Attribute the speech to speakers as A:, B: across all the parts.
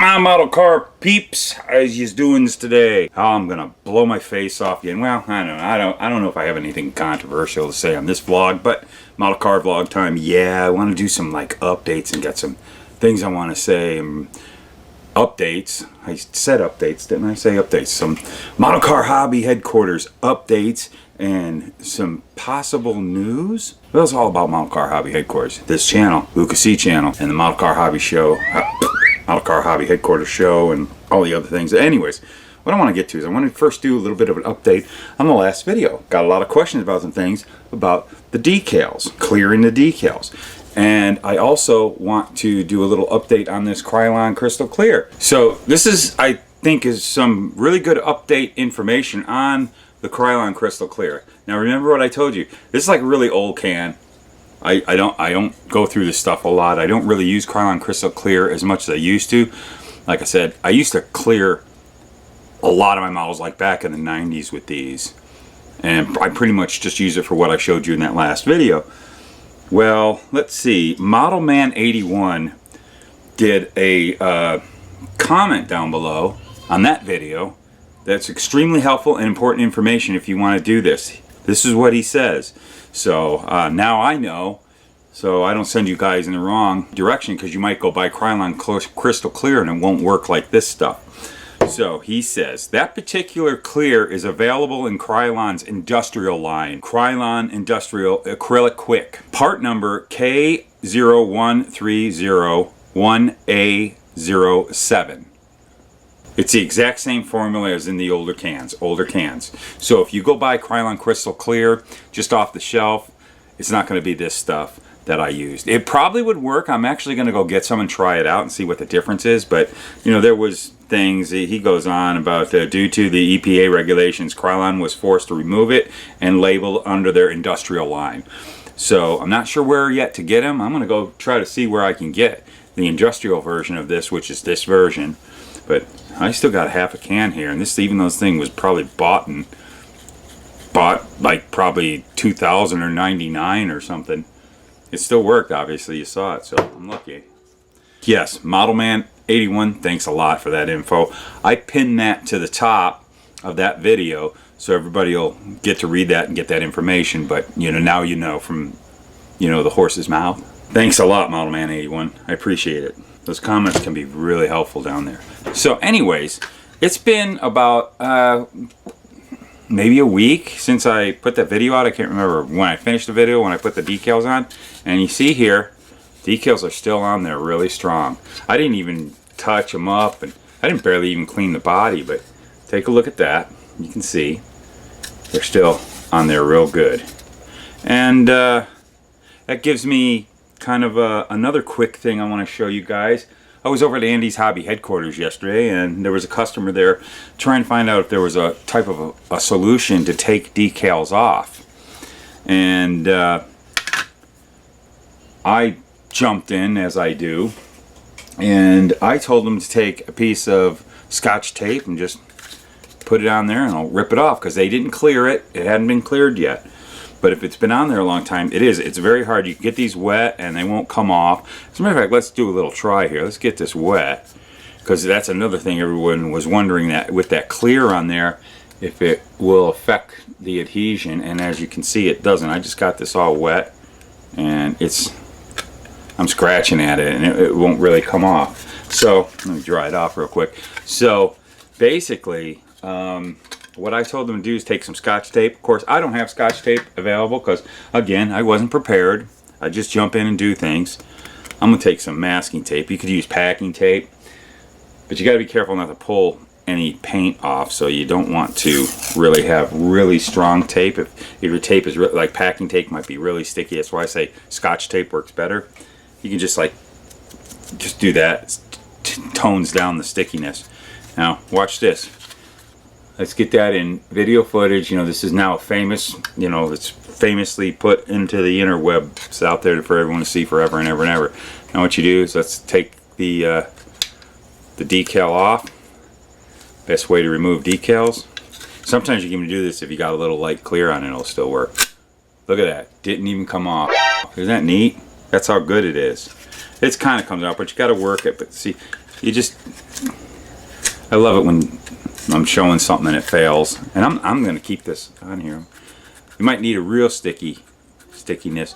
A: My model car peeps, how's you doing today? How I'm gonna blow my face off again. Well, I don't know if I have anything controversial to say on this vlog, but model car vlog time. Yeah, I want to do some like updates and get some things I want to say. Updates. I said updates, didn't I say updates? Some model car hobby headquarters updates and some possible news. Well, it's all about model car hobby headquarters. This channel, Luka Cee channel, and the model car hobby show. Model car hobby headquarters show and all the other things. Anyways, what I want to get to is I want to first do a little bit of an update on the last video. Got a lot of questions about some things about the decals, clearing the decals. And I also want to do a little update on this Krylon Crystal Clear. So this is, I think, is some really good update information on the Krylon Crystal Clear. Now remember what I told you. This is like a really old can. I don't go through this stuff a lot. I don't really use Krylon Crystal Clear as much as I used to. Like I said, I used to clear a lot of my models like back in the 90s with these. And I pretty much just use it for what I showed you in that last video. Well, let's see. Model Man 81 did a comment down below on that video. That's extremely helpful and important information if you want to do this. This is what he says. So now I know, so I don't send you guys in the wrong direction, because you might go buy Krylon Crystal Clear and it won't work like this stuff. So he says, that particular clear is available in Krylon's industrial line, Krylon Industrial Acrylic Quick. Part number K01301A07. It's the exact same formula as in the older cans. So if you go buy Krylon Crystal Clear just off the shelf, it's not going to be this stuff that I used. It probably would work. I'm actually going to go get some and try it out and see what the difference is. But, you know, there was things, he goes on about due to the EPA regulations, Krylon was forced to remove it and label under their industrial line. So I'm not sure where yet to get them. I'm going to go try to see where I can get the industrial version of this, which is this version. But I still got half a can here, and this, even though this thing was probably bought like probably 2000 or 99 or something, it still worked. Obviously you saw it, so I'm lucky. Yes, Model Man 81, thanks a lot for that info. I pinned that to the top of that video so everybody will get to read that and get that information. But you know, now you know from, you know, the horse's mouth. Thanks a lot, Model Man 81. I appreciate it. Those comments can be really helpful down there. So anyways, it's been about maybe a week since I put that video out. I can't remember when I finished the video, when I put the decals on. And you see here, decals are still on there really strong. I didn't even touch them up, and I didn't barely even clean the body, but take a look at that. You can see they're still on there real good. And that gives me kind of another quick thing I want to show you guys. I was over at Andy's Hobby headquarters yesterday, and there was a customer there trying to find out if there was a type of a solution to take decals off. And I jumped in, as I do, and I told them to take a piece of Scotch tape and just put it on there, and I'll rip it off, because they didn't clear it. It hadn't been cleared yet. But if it's been on there a long time, it's very hard. You can get these wet and they won't come off. As a matter of fact, let's do a little try here. Let's get this wet, because that's another thing everyone was wondering, that with that clear on there, if it will affect the adhesion. And as you can see, it doesn't. I just got this all wet, and I'm scratching at it, and it won't really come off. So let me dry it off real quick. So basically, what I told them to do is take some Scotch tape. Of course, I don't have Scotch tape available because, again, I wasn't prepared. I just jump in and do things. I'm going to take some masking tape. You could use packing tape, but you got to be careful not to pull any paint off. So you don't want to really have really strong tape. If your tape is like packing tape, might be really sticky. That's why I say Scotch tape works better. You can just do that. It tones down the stickiness. Now, watch this. Let's get that in video footage. You know, this is now famous, you know, it's famously put into the interweb. It's out there for everyone to see forever and ever and ever. Now what you do is, let's take the decal off. Best way to remove decals. Sometimes you can even do this if you got a little light clear on it, it'll still work. Look at that, didn't even come off. Isn't that neat? That's how good it is. It kind of comes out, but you got to work it. But see, I love it when I'm showing something and it fails. And I'm going to keep this on here. You might need a real stickiness.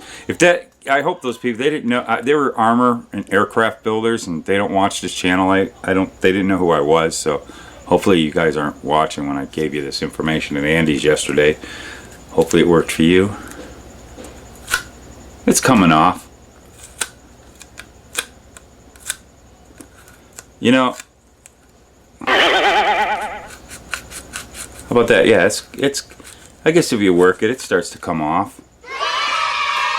A: I hope those people, they didn't know, they were armor and aircraft builders, and they don't watch this channel. They didn't know who I was, so hopefully you guys aren't watching when I gave you this information at Andy's yesterday. Hopefully it worked for you. It's coming off. You know, how about that? Yeah, it's I guess if you work it, it starts to come off.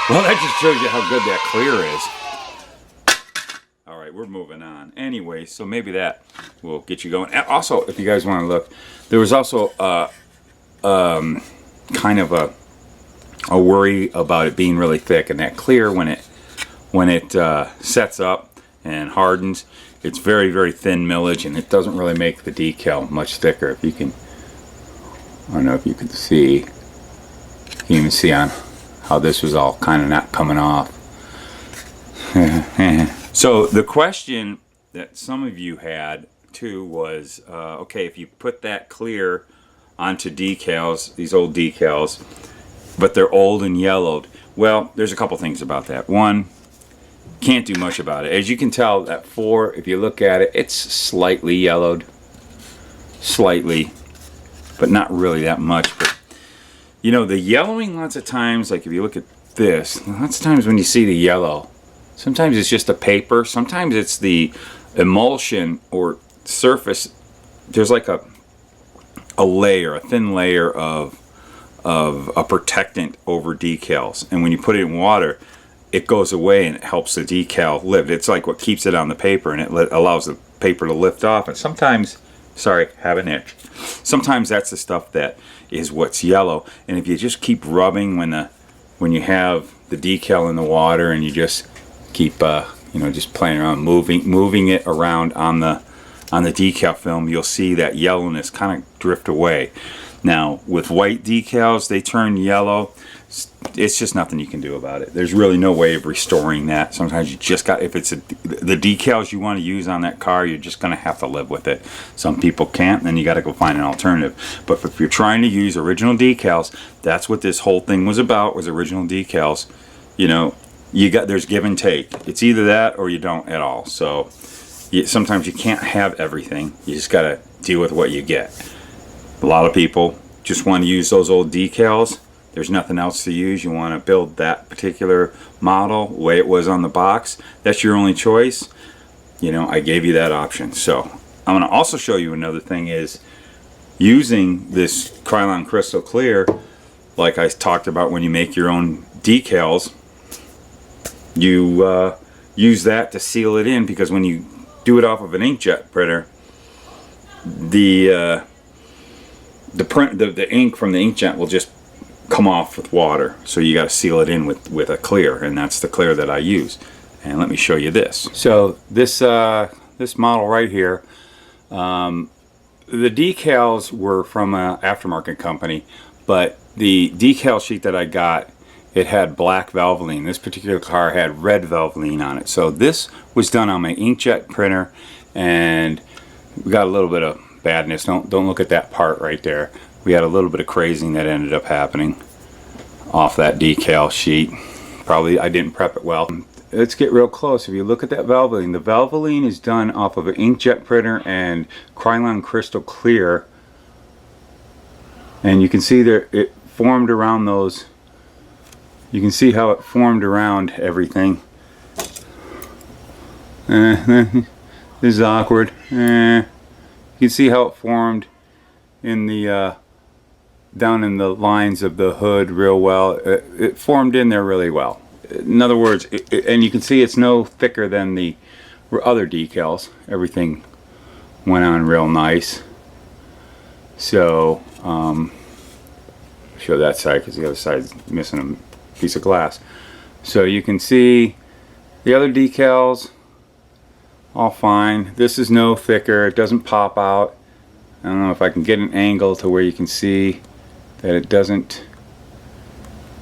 A: Well, that just shows you how good that clear is. Alright, we're moving on. Anyway, so maybe that will get you going. And also, if you guys want to look, there was also kind of a worry about it being really thick, and that clear, when it sets up and hardens, it's very, very thin millage, and it doesn't really make the decal much thicker. If you can, I don't know if you can see, you can even see on how this was all kind of not coming off. So the question that some of you had too was, okay, if you put that clear onto decals, these old decals, but they're old and yellowed, well, there's a couple things about that. One, can't do much about it. As you can tell, that 4, if you look at it, it's slightly yellowed, slightly, but not really that much. But you know, the yellowing, lots of times, like if you look at this, lots of times when you see the yellow, sometimes it's just the paper, sometimes it's the emulsion or surface. There's like a layer, a thin layer of a protectant over decals, and when you put it in water, it goes away and it helps the decal lift. It's like what keeps it on the paper, and it allows the paper to lift off. And sometimes, sorry, have an itch. Sometimes that's the stuff that is what's yellow. And if you just keep rubbing when you have the decal in the water, and you just keep just playing around, moving it around on the decal film, you'll see that yellowness kind of drift away. Now with white decals, they turn yellow. It's just nothing you can do about it. There's really no way of restoring that. Sometimes you just got, if it's the decals you want to use on that car, you're just going to have to live with it. Some people can't, and then you got to go find an alternative. But if you're trying to use original decals, that's what this whole thing was about, was original decals. You know, there's give and take. It's either that or you don't at all. So sometimes you can't have everything. You just got to deal with what you get. A lot of people just want to use those old decals. There's nothing else to use. You want to build that particular model the way it was on the box. That's your only choice. You know, I gave you that option. So I'm going to also show you another thing, is using this Krylon Crystal Clear, like I talked about when you make your own decals. You use that to seal it in, because when you do it off of an inkjet printer, the ink from the inkjet will just come off with water, so you got to seal it in with a clear, and that's the clear that I use. And let me show you this. So this model right here, the decals were from an aftermarket company, but the decal sheet that I got, it had black Valvoline. This particular car had red Valvoline on it. So this was done on my inkjet printer, and we got a little bit of badness. Don't look at that part right there. We had a little bit of crazing that ended up happening off that decal sheet. Probably I didn't prep it well. Let's get real close. If you look at that Valvoline, the Valvoline is done off of an inkjet printer and Krylon Crystal Clear, and you can see there it formed around those. You can see how it formed around everything. This is awkward. You can see how it formed in the down in the lines of the hood real well. It formed in there really well. In other words, and you can see it's no thicker than the other decals. Everything went on real nice. So show that side, because the other side's missing a piece of glass. So you can see the other decals all fine. This is no thicker. It doesn't pop out. I don't know if I can get an angle to where you can see that it doesn't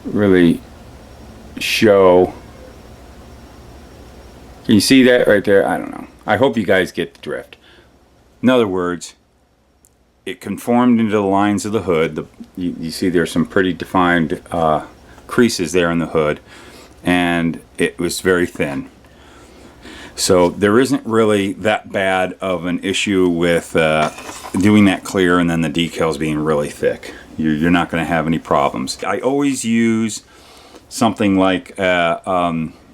A: really show. Can you see that right there? I don't know. I hope you guys get the drift. In other words, it conformed into the lines of the hood. You see there's some pretty defined creases there in the hood, and it was very thin. So there isn't really that bad of an issue with doing that clear and then the decals being really thick. You're not going to have any problems. I always use something like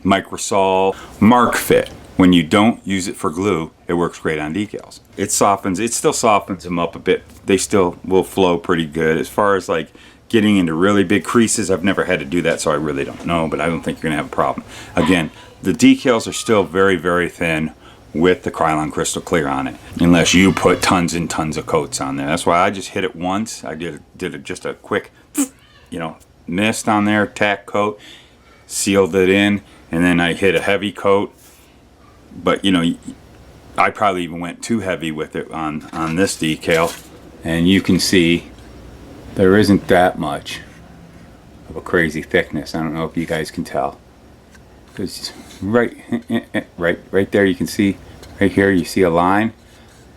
A: Microsol Mark Fit. When you don't use it for glue, it works great on decals. It still softens them up a bit. They still will flow pretty good. As far as like getting into really big creases, I've never had to do that, so I really don't know, but I don't think you're gonna have a problem. Again, the decals are still very, very thin with the Krylon Crystal Clear on it, unless you put tons and tons of coats on there. That's why I just hit it once. I did just a quick, mist on there, tack coat, sealed it in, and then I hit a heavy coat. But I probably even went too heavy with it on this decal, and you can see there isn't that much of a crazy thickness. I don't know if you guys can tell, because right there you can see, right here you see a line.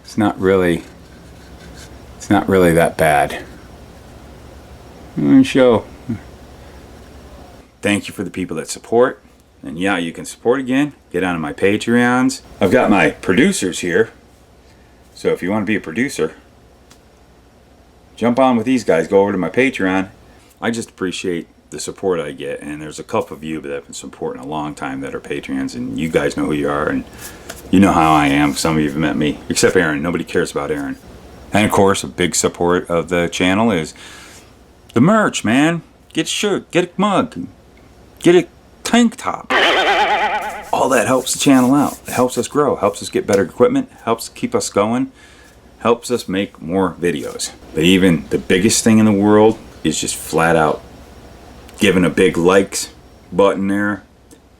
A: It's not really that bad. I'm going to show. Thank you for the people that support. And yeah, you can support again. Get onto my Patreons. I've got my producers here. So if you want to be a producer, jump on with these guys. Go over to my Patreon. I just appreciate the support I get. And there's a couple of you that have been supporting a long time that are Patreons. And you guys know who you are. And you know how I am. Some of you have met me. Except Aaron. Nobody cares about Aaron. And of course, a big support of the channel is the merch, man. Get a shirt. Get a mug. Get a tank top. All that helps the channel out. It helps us grow, helps us get better equipment, helps keep us going, helps us make more videos. But even the biggest thing in the world is just flat out giving a big likes button there,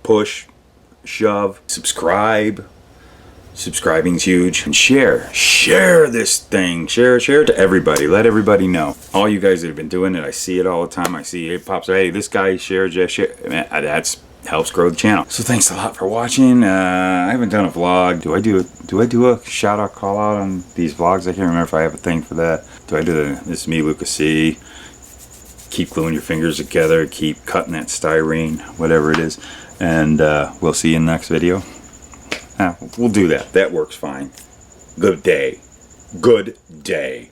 A: push, shove, subscribe. Subscribing's huge. And share this thing, share it to everybody. Let everybody know. All you guys that have been doing it, I see it all the time. I see it pops. Hey, this guy shared, just share. Man, that's helps grow the channel. So thanks a lot for watching. I haven't done a vlog. Do I do a shout out call out on these vlogs? I can't remember if I have a thing for that. Do I do this is me, Luka Cee. Keep gluing your fingers together. Keep cutting that styrene, whatever it is. And we'll see you in the next video. We'll do that. That works fine. Good day. Good day.